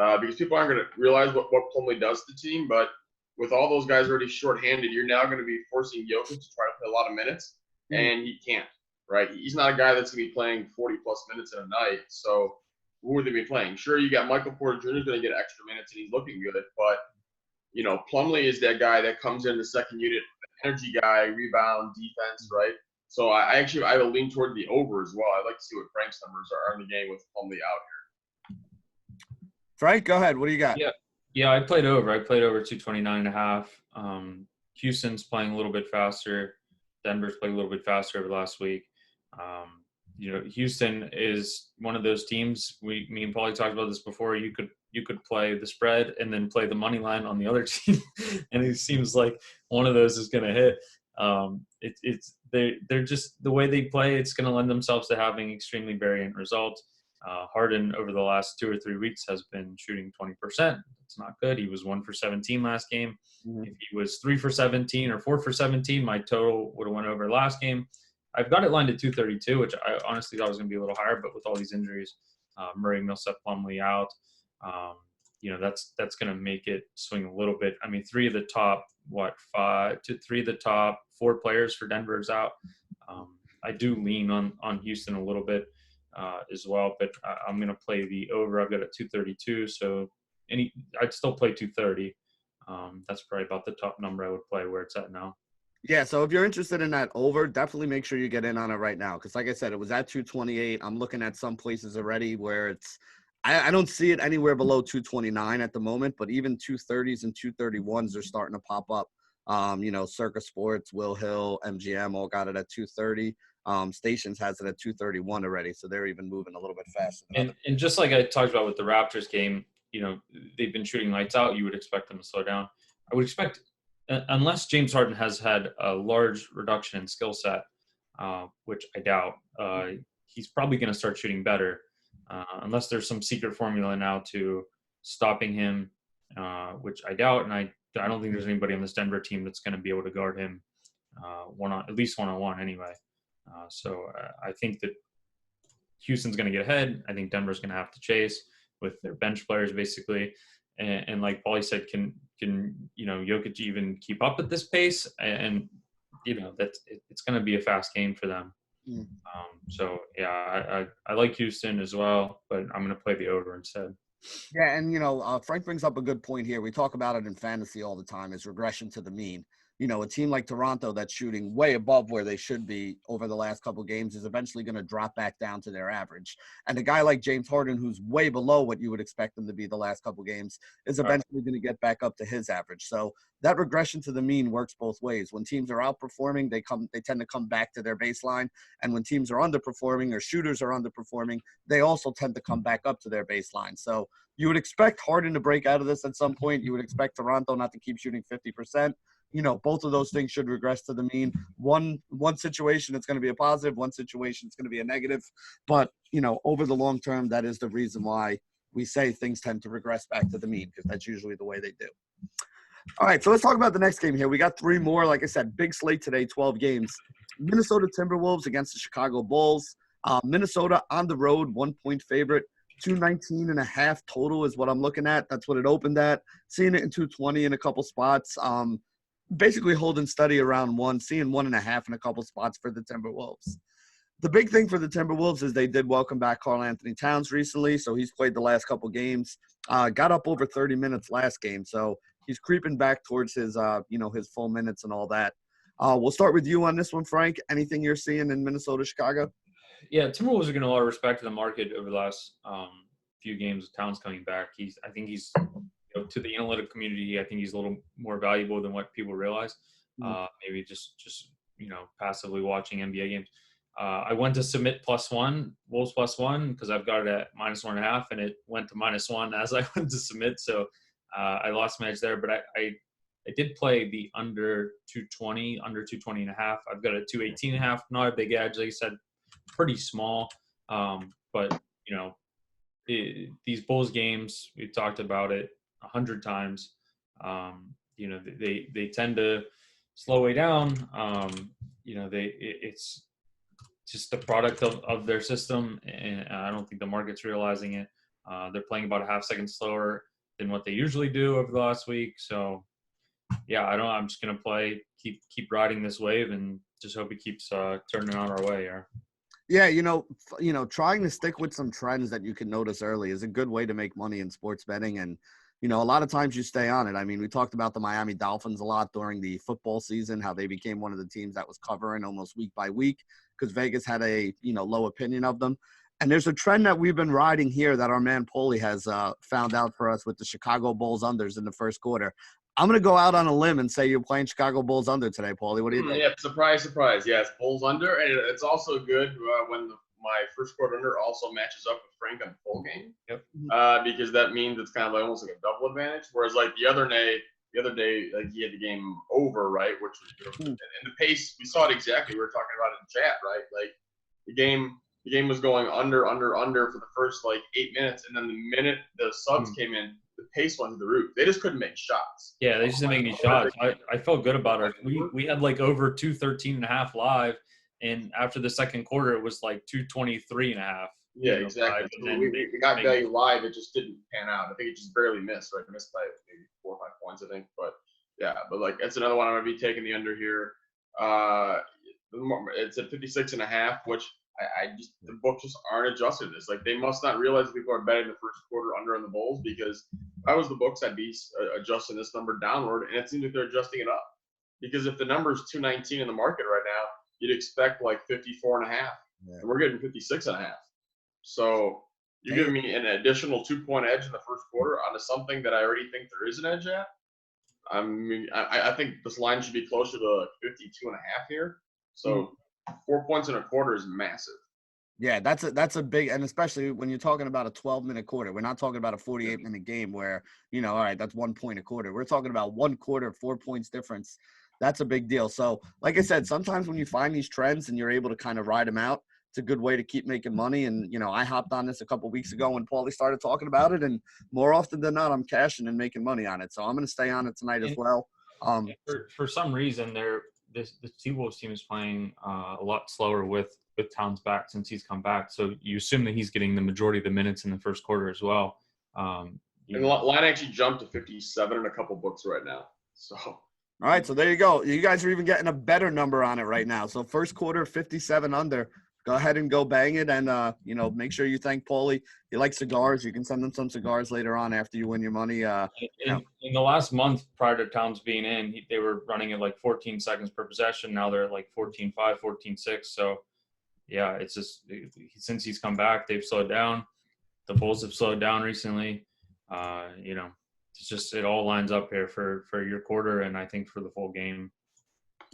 10 because people aren't going to realize what Plumlee does to the team. But with all those guys already shorthanded, you're now going to be forcing Jokic to try to play a lot of minutes, and he can't, right? He's not a guy that's going to be playing 40-plus minutes in a night. So who are they be playing? Sure, you got Michael Porter Jr. is going to get extra minutes, and he's looking good, but Plumlee is that guy that comes in the second unit, energy guy, rebound, defense, right? So I have a lean toward the over as well. I'd like to see what Frank's numbers are in the game with Plumlee out here. Frank, go ahead. What do you got? Yeah, I played over. 229.5. Houston's playing a little bit faster. Denver's playing a little bit faster over the last week. Houston is one of those teams. Me and Paulie talked about this before. You could play the spread and then play the money line on the other team, and it seems like one of those is going to hit. They're just the way they play. It's going to lend themselves to having extremely variant results. Harden over the last 2 or 3 weeks has been shooting 20%. It's not good. He was 1 for 17 last game. Mm-hmm. If he was 3 for 17 or 4 for 17, my total would have went over last game. I've got it lined at 232, which I honestly thought was going to be a little higher, but with all these injuries, Murray, Millsap, Plumlee out, that's going to make it swing a little bit. I mean, 3 of the top 4 players for Denver is out. I do lean on Houston a little bit as well, but I'm going to play the over. I've got it at 232, so I'd still play 230. That's probably about the top number I would play where it's at now. Yeah, so if you're interested in that over, definitely make sure you get in on it right now. Because like I said, it was at 228. I'm looking at some places already where it's I don't see it anywhere below 229 at the moment, but even 230s and 231s are starting to pop up. Circa Sports, Will Hill, MGM all got it at 230. Stations has it at 231 already, so they're even moving a little bit faster. And just like I talked about with the Raptors game, they've been shooting lights out. You would expect them to slow down. I would expect – unless James Harden has had a large reduction in skill set, which I doubt, he's probably going to start shooting better, unless there's some secret formula now to stopping him, which I doubt, and I don't think there's anybody on this Denver team that's going to be able to guard him at least one-on-one anyway. So I think that Houston's going to get ahead. I think Denver's going to have to chase with their bench players basically. And like Paulie said, can Jokic even keep up at this pace? And it's going to be a fast game for them. So yeah, I like Houston as well, but I'm going to play the over instead. Yeah, and Frank brings up a good point here. We talk about it in fantasy all the time, is regression to the mean. A team like Toronto that's shooting way above where they should be over the last couple of games is eventually going to drop back down to their average. And a guy like James Harden, who's way below what you would expect him to be the last couple of games, is eventually going to get back up to his average. So that regression to the mean works both ways. When teams are outperforming, they tend to come back to their baseline. And when teams are underperforming or shooters are underperforming, they also tend to come back up to their baseline. So you would expect Harden to break out of this at some point. You would expect Toronto not to keep shooting 50%. Both of those things should regress to the mean. One situation, it's going to be a positive. One situation, it's going to be a negative. But, over the long term, that is the reason why we say things tend to regress back to the mean, because that's usually the way they do. All right, so let's talk about the next game here. We got 3 more. Like I said, big slate today, 12 games. Minnesota Timberwolves against the Chicago Bulls. Minnesota on the road, 1-point favorite. 219.5 total is what I'm looking at. That's what it opened at. Seeing it in 220 in a couple spots. Basically holding steady around 1, seeing 1.5 in a couple spots for the Timberwolves. The big thing for the Timberwolves is they did welcome back Karl-Anthony Towns recently, so he's played the last couple games. Got up over 30 minutes last game, so he's creeping back towards his his full minutes and all that. We'll start with you on this one, Frank. Anything you're seeing in Minnesota, Chicago? Yeah, Timberwolves are getting a lot of respect to the market over the last few games with Towns coming back. I think he's to the analytic community, I think he's a little more valuable than what people realize. Maybe just passively watching NBA games. I went to submit +1, Wolves +1, because I've got it at -1.5, and it went to -1 as I went to submit. So I lost my edge there, but I did play the under 220, under 220.5. I've got it 218.5. Not a big edge, like I said, pretty small. But these Bulls games, we've talked about it 100 times. They tend to slow way down. It's just the product of their system, and I don't think the market's realizing it. They're playing about a half second slower than what they usually do over the last week. So yeah, I'm just gonna keep riding this wave and just hope it keeps turning on our way here. Yeah, trying to stick with some trends that you can notice early is a good way to make money in sports betting. And, a lot of times you stay on it. I mean, we talked about the Miami Dolphins a lot during the football season, how they became one of the teams that was covering almost week by week because Vegas had a, low opinion of them. And there's a trend that we've been riding here that our man Paulie has found out for us with the Chicago Bulls unders in the first quarter. I'm going to go out on a limb and say you're playing Chicago Bulls under today, Paulie. What do you think? Yeah, surprise. Yes, Bulls under. And it's also good when my first quarter under also matches up with Frank on the full game. Yep. Because that means it's kind of almost like a double advantage. Whereas like the other day, like he had the game over, right? Which was beautiful. And the pace, we saw it exactly. We were talking about it in chat, right? Like the game was going under for the first like 8 minutes, and then the minute the subs came in, the pace went to the roof. They just couldn't make shots. Yeah, they just didn't make any shots. I felt good about it. We had like over 213.5 live, and after the second quarter, it was like 223.5. Yeah, exactly. We got value live. It just didn't pan out. I think it just barely missed. Right, missed by maybe 4 or 5 points, I think. But yeah, like that's another one I'm gonna be taking the under here. It's at 56.5, which the books just aren't adjusted to this. Like they must not realize people are betting the first quarter under on the Bulls, because if I was the books, I'd be adjusting this number downward, and it seems like they're adjusting it up. Because if the number is 219 in the market right now, you'd expect like 54.5, and we're getting 56.5. So you're giving me an additional 2-point edge in the first quarter onto something that I already think there is an edge at. I mean, I think this line should be closer to 52.5 here. So 4 points in a quarter is massive. Yeah, that's a big, and especially when you're talking about a 12-minute quarter. We're not talking about a 48-minute game where, all right, that's 1 point a quarter. We're talking about 1 quarter, 4 points difference. That's a big deal. So, like I said, sometimes when you find these trends and you're able to kind of ride them out, it's a good way to keep making money. And, I hopped on this a couple weeks ago when Paulie started talking about it, and more often than not, I'm cashing and making money on it. So I'm going to stay on it tonight as well. For some reason, the T-Wolves team is playing a lot slower with with Towns back since he's come back. So you assume that he's getting the majority of the minutes in the first quarter as well. And the line actually jumped to 57 in a couple books right now. So. All right, so there you go. You guys are even getting a better number on it right now. So first quarter, 57 under. Go ahead and go bang it, and make sure you thank Paulie. He likes cigars. You can send him some cigars later on after you win your money. In the last month prior to Towns being in, they were running at like 14 seconds per possession. Now they're at like 14.5, 14.6. So, yeah, it's just since he's come back, they've slowed down. The Bulls have slowed down recently. It's just it all lines up here for your quarter, and I think for the full game.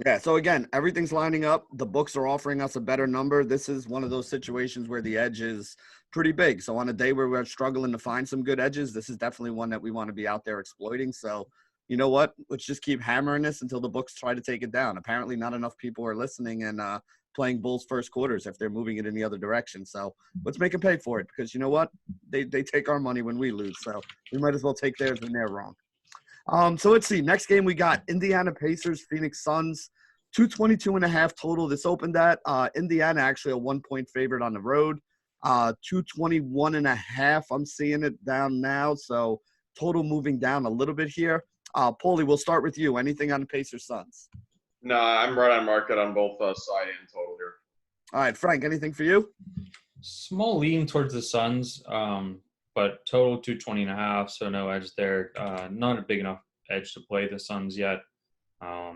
Yeah, so again, everything's lining up. The books are offering us a better number. This is one of those situations where the edge is pretty big. So on a day where we're struggling to find some good edges, this is definitely one that we want to be out there exploiting. So you know what? Let's just keep hammering this until the books try to take it down. Apparently not enough people are listening and playing Bulls first quarters if they're moving it in the other direction. So let's make them pay for it because you know what? They take our money when we lose. So we might as well take theirs when they're wrong. So let's see. Next game we got Indiana Pacers, Phoenix Suns, 222.5 total. This opened at Indiana actually a 1-point favorite on the road. 221.5. I'm seeing it down now. So total moving down a little bit here. Paulie, we'll start with you. Anything on the Pacers Suns? No, I'm right on market on both side and total here. All right, Frank, anything for you? Small lean towards the Suns, but total 220.5, so no edge there. Not a big enough edge to play the Suns yet. I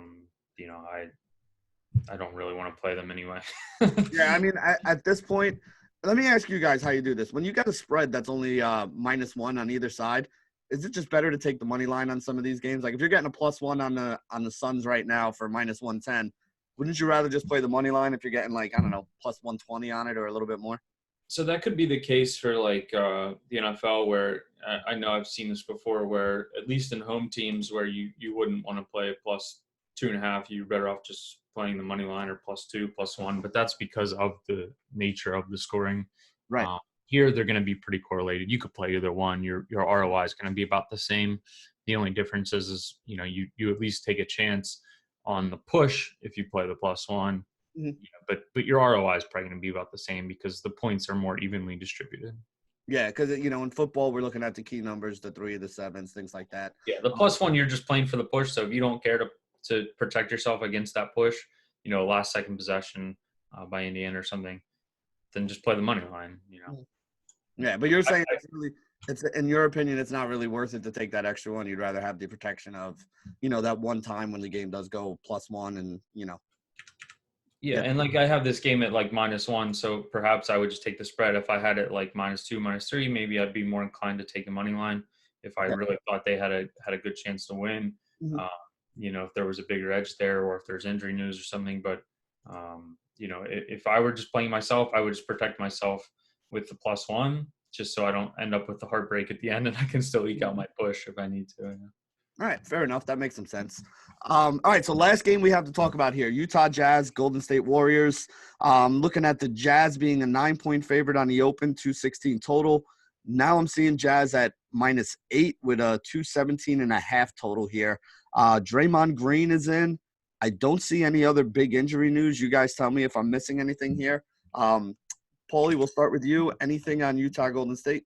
don't really want to play them anyway. Yeah, I mean, at this point, let me ask you guys how you do this. When you got a spread that's only -1 on either side, is it just better to take the money line on some of these games? Like if you're getting a +1 on the Suns right now for -110, wouldn't you rather just play the money line if you're getting like, I don't know, +120 on it or a little bit more? So that could be the case for like the NFL, where I know I've seen this before, where at least in home teams where you wouldn't want to play +2.5, you're better off just playing the money line or +2, +1. But that's because of the nature of the scoring. Right. Here they're going to be pretty correlated. You could play either one. Your ROI is going to be about the same. The only difference is you at least take a chance on the push if you play the +1. Mm-hmm. But your ROI is probably going to be about the same because the points are more evenly distributed. Yeah, because in football we're looking at the key numbers, the 3, the 7s, things like that. Yeah, the +1 you're just playing for the push. So if you don't care to protect yourself against that push, last second possession by Indiana or something, then just play the money line. Yeah, but you're saying it's in your opinion, it's not really worth it to take that extra one. You'd rather have the protection of, that one time when the game does go +1 and. Yeah, and like I have this game at like -1, so perhaps I would just take the spread. If I had it like -2, -3, maybe I'd be more inclined to take the money line if I really thought they had a good chance to win. Mm-hmm. If there was a bigger edge there or if there's injury news or something. But if I were just playing myself, I would just protect myself with the +1, just so I don't end up with the heartbreak at the end, and I can still eke out my push if I need to. All right, fair enough. That makes some sense. All right, so last game we have to talk about here, Utah Jazz, Golden State Warriors. Looking at the Jazz being a 9-point favorite on the open, 216 total. Now I'm seeing Jazz at -8 with a 217.5 total here. Draymond Green is in. I don't see any other big injury news. You guys tell me if I'm missing anything here. Paulie, we'll start with you. Anything on Utah Golden State?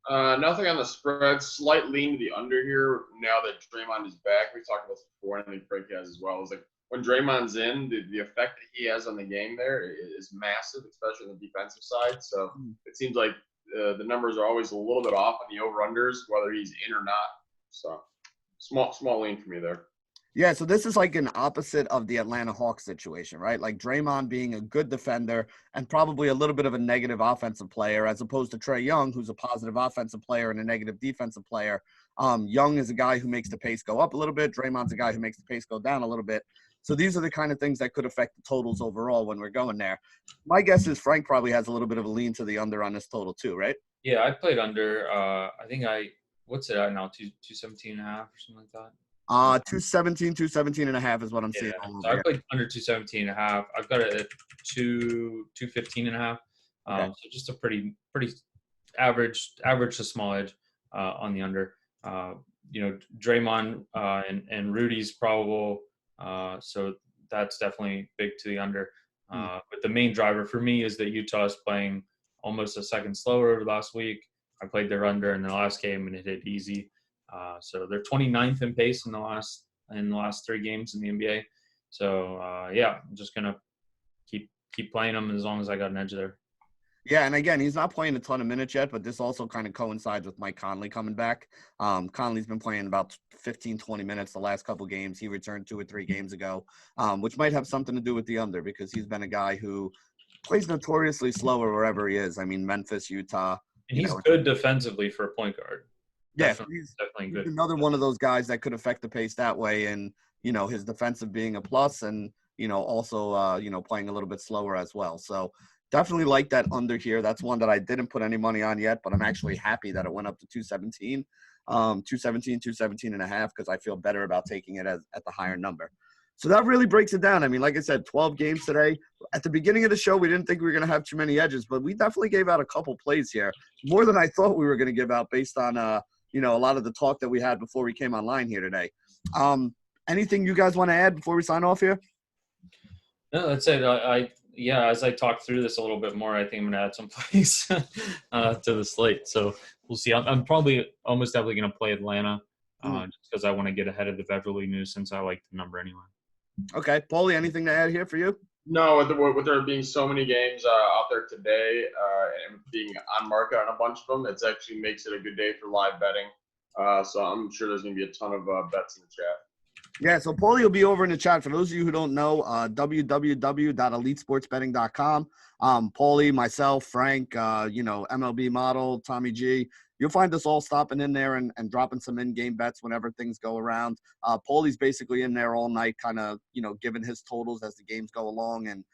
Nothing on the spread. Slight lean to the under here now that Draymond is back. We talked about this before, and I think Frank has as well. It's like when Draymond's in, the effect that he has on the game there is massive, especially on the defensive side. So it seems like the numbers are always a little bit off on the over-unders, whether he's in or not. So small lean for me there. Yeah, so this is like an opposite of the Atlanta Hawks situation, right? Like Draymond being a good defender and probably a little bit of a negative offensive player, as opposed to Trae Young, who's a positive offensive player and a negative defensive player. Young is a guy who makes the pace go up a little bit. Draymond's a guy who makes the pace go down a little bit. So these are the kind of things that could affect the totals overall when we're going there. My guess is Frank probably has a little bit of a lean to the under on this total too, right? Yeah, I played under. I think what's it at now? 217.5 or something like that. 217.5 is what I'm seeing. So I played under 217.5. I've got it at 215.5. So just a pretty average to small edge on the under. Draymond and Rudy's probable. So that's definitely big to the under. But the main driver for me is that Utah is playing almost a second slower last week. I played their under in the last game and it hit easy. So they're 29th in pace in the last 3 games in the NBA. So I'm just gonna keep playing them as long as I got an edge there. Yeah, and again, he's not playing a ton of minutes yet, but this also kind of coincides with Mike Conley coming back. Conley's been playing about 15, 20 minutes the last couple games. He returned 2 or 3 games ago, which might have something to do with the under because he's been a guy who plays notoriously slower wherever he is. I mean, Memphis, Utah. And he's good defensively for a point guard. Yeah, definitely good. He's another one of those guys that could affect the pace that way, and his defensive being a plus, and also playing a little bit slower as well. So definitely like that under here. That's one that I didn't put any money on yet, but I'm actually happy that it went up to 217, 217 and a half, because I feel better about taking it at the higher number. So that really breaks it down. I mean, like I said, 12 games today. At the beginning of the show, we didn't think we were going to have too many edges, but we definitely gave out a couple plays here, more than I thought we were going to give out based on, a lot of the talk that we had before we came online here today. Anything you guys want to add before we sign off here? No, that's it. As I talk through this a little bit more, I think I'm going to add some plays to the slate. So we'll see. I'm probably almost definitely going to play Atlanta just because I want to get ahead of the Beverly news since I like the number anyway. Okay. Paulie, anything to add here for you? No, with there being so many games out there today and being on market on a bunch of them, it actually makes it a good day for live betting. So I'm sure there's going to be a ton of bets in the chat. Yeah, so Paulie will be over in the chat. For those of you who don't know, www.elitesportsbetting.com. Paulie, myself, Frank, MLB Model, Tommy G. You'll find us all stopping in there and dropping some in-game bets whenever things go around. Paulie's basically in there all night, kind of, giving his totals as the games go along and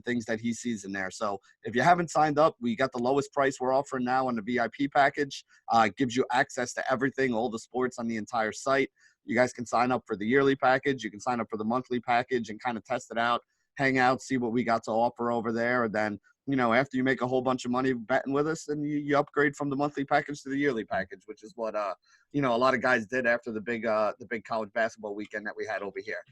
things that he sees in there. So if you haven't signed up, we got the lowest price we're offering now on the VIP package. It gives you access to everything, all the sports on the entire site. You guys can sign up for the yearly package. You can sign up for the monthly package and kind of test it out, hang out, see what we got to offer over there. And then, after you make a whole bunch of money betting with us, then you upgrade from the monthly package to the yearly package, which is what, a lot of guys did after the big college basketball weekend that we had over here.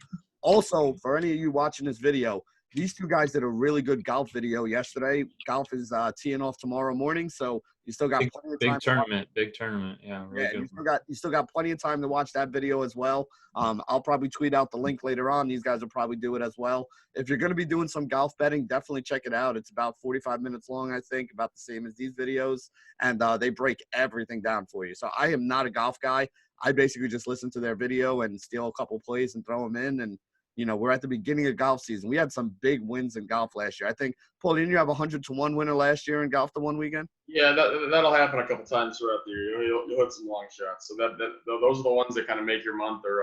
Also, for any of you watching this video, these two guys did a really good golf video yesterday. Golf is teeing off tomorrow morning, so you still got plenty of time. Big tournament. Yeah, really good. You still got plenty of time to watch that video as well. I'll probably tweet out the link later on. These guys will probably do it as well. If you're going to be doing some golf betting, definitely check it out. It's about 45 minutes long, I think, about the same as these videos, and they break everything down for you. So I am not a golf guy. I basically just listen to their video and steal a couple plays and throw them in, and we're at the beginning of golf season. We had some big wins in golf last year. I think, Paul, didn't you have a 100-1 winner last year in golf the one weekend? Yeah, that'll happen a couple times throughout the year. You'll hit some long shots. So those are the ones that kind of make your month or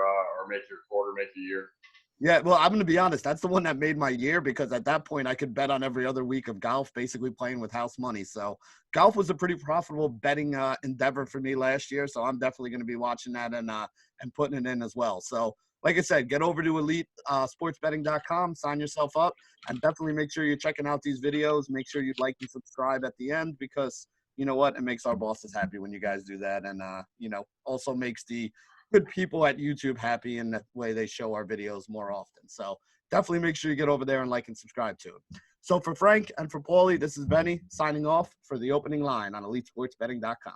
make your quarter, make your year. Yeah, well, I'm going to be honest. That's the one that made my year because at that point I could bet on every other week of golf, basically playing with house money. So golf was a pretty profitable betting endeavor for me last year. So I'm definitely going to be watching that and putting it in as well. So, like I said, get over to elitesportsbetting.com, sign yourself up, and definitely make sure you're checking out these videos. Make sure you like and subscribe at the end because, you know what, it makes our bosses happy when you guys do that. And, also makes the good people at YouTube happy in the way they show our videos more often. So definitely make sure you get over there and like and subscribe to it. So for Frank and for Paulie, this is Benny signing off for the opening line on elitesportsbetting.com.